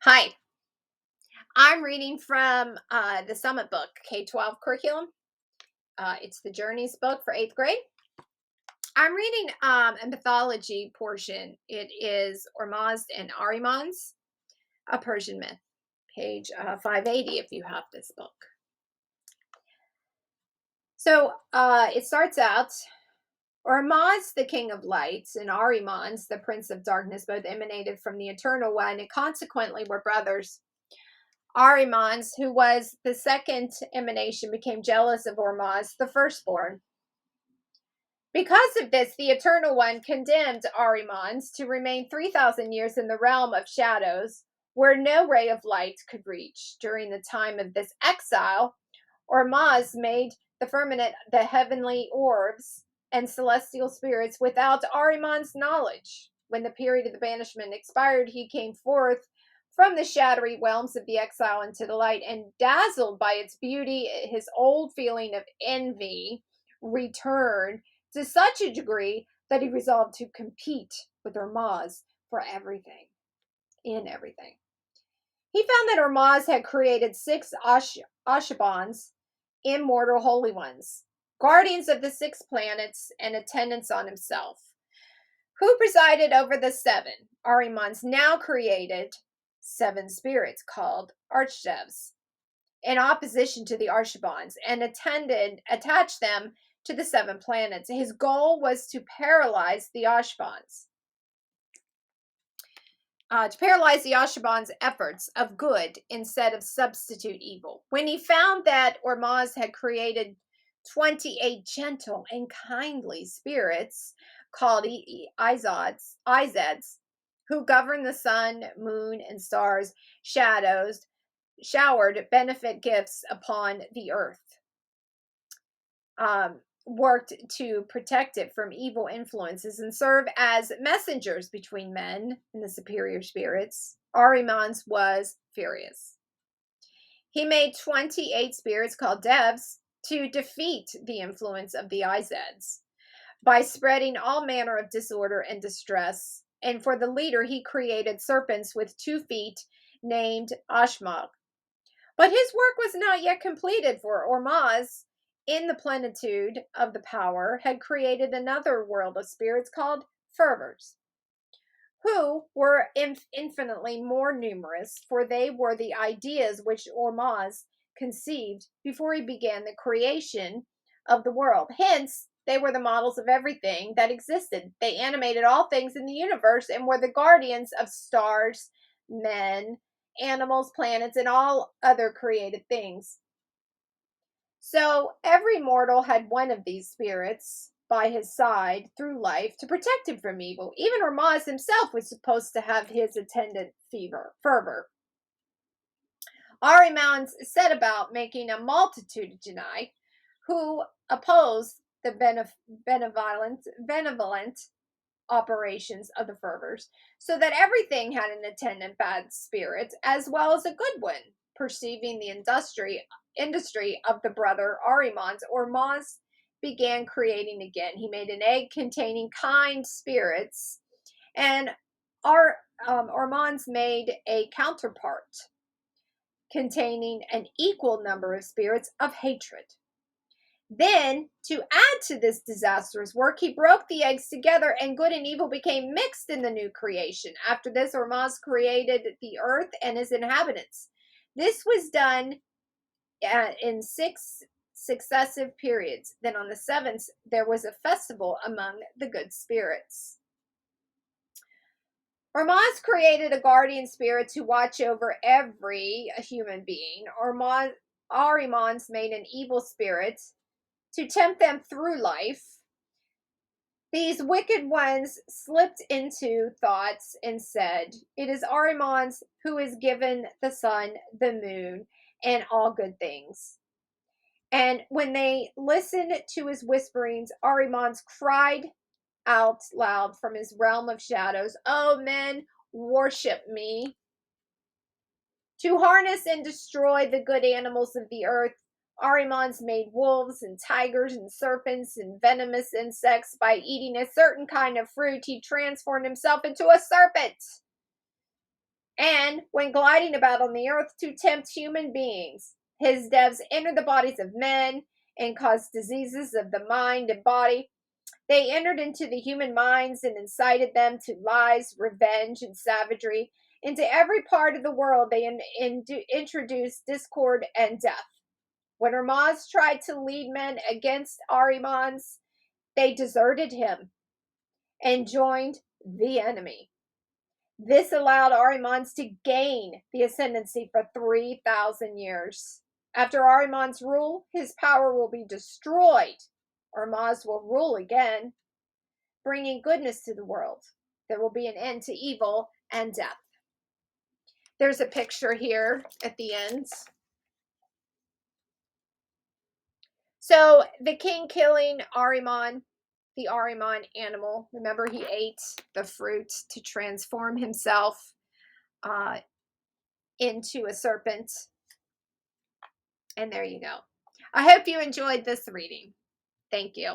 Hi, I'm reading from the Summit book, K-12 curriculum. It's the Journeys book for 8th grade. I'm reading a mythology portion. It is Ormuzd and Arimanes, a Persian myth, page 580 if you have this book. So it starts out, Ormuzd, the king of lights, and Arimanes, the prince of darkness, both emanated from the Eternal One and consequently were brothers. Arimanes, who was the second emanation, became jealous of Ormuzd, the firstborn. Because of this, the Eternal One condemned Arimanes to remain 3,000 years in the realm of shadows, where no ray of light could reach. During the time of this exile, Ormuzd made the firmament the heavenly orbs and celestial spirits without Arimanes' knowledge. When the period of the banishment expired, he came forth from the shadowy realms of the exile into the light, and dazzled by its beauty, his old feeling of envy returned to such a degree that he resolved to compete with Ormuzd for everything, in everything. He found that Ormuzd had created 6 Ashabans, immortal holy ones, guardians of the 6 planets and attendants on himself, who presided over the 7. Arimanes now created 7 spirits called archdevs in opposition to the Arshabans and attached them to the 7 planets. His goal was to paralyze the Ashbans. Efforts of good instead of substitute evil. When he found that Ormuzd had created 28 gentle and kindly spirits called Izeds, who govern the sun, moon, and stars, showered benefit gifts upon the earth, worked to protect it from evil influences and serve as messengers between men and the superior spirits. Arimanes was furious. He made 28 spirits called devs to defeat the influence of the Izeds by spreading all manner of disorder and distress. And for the leader, he created serpents with 2 feet named Ashmag. But his work was not yet completed, for Ormuzd, in the plenitude of the power, had created another world of spirits called fervors, who were infinitely more numerous, for they were the ideas which Ormuzd conceived before he began the creation of the world. Hence, they were the models of everything that existed. They animated all things in the universe and were the guardians of stars, men, animals, planets, and all other created things. So every mortal had one of these spirits by his side through life to protect him from evil. Even Ormuzd himself was supposed to have his attendant fervor. Arimanes set about making a multitude of genii who opposed the benevolent operations of the fervors, so that everything had an attendant bad spirit as well as a good one. Perceiving the industry of the brother Arimanes, Ormuzd began creating again. He made an egg containing kind spirits, and Ormuzd made a counterpart containing an equal number of spirits of hatred. Then, to add to this disastrous work, he broke the eggs together, and good and evil became mixed in the new creation. After this, Ormuzd created the earth and its inhabitants. This was done in 6 successive periods. Then on the 7th, there was a festival among the good spirits. Ormuzd created a guardian spirit to watch over every human being. Arimanes made an evil spirit to tempt them through life. These wicked ones slipped into thoughts and said, "It is Arimanes who is given the sun, the moon, and all good things." And when they listened to his whisperings, Arimanes cried out loud from his realm of shadows, "Oh, men, worship me." To harness and destroy the good animals of the earth, Arimanes made wolves and tigers and serpents and venomous insects. By eating a certain kind of fruit, he transformed himself into a serpent And when gliding about on the earth to tempt human beings, his devs enter the bodies of men and cause diseases of the mind and body. They entered into the human minds and incited them to lies, revenge, and savagery. Into every part of the world, they introduced discord and death. When Ormuzd tried to lead men against Arimanes, they deserted him and joined the enemy. This allowed Arimanes to gain the ascendancy for 3,000 years. After Arimanes' rule, his power will be destroyed. Ormuzd will rule again, bringing goodness to the world. There will be an end to evil and death. There's a picture here at the end. So the king killing Ahriman, the Ahriman animal. Remember, he ate the fruit to transform himself into a serpent. And there you go. I hope you enjoyed this reading. Thank you.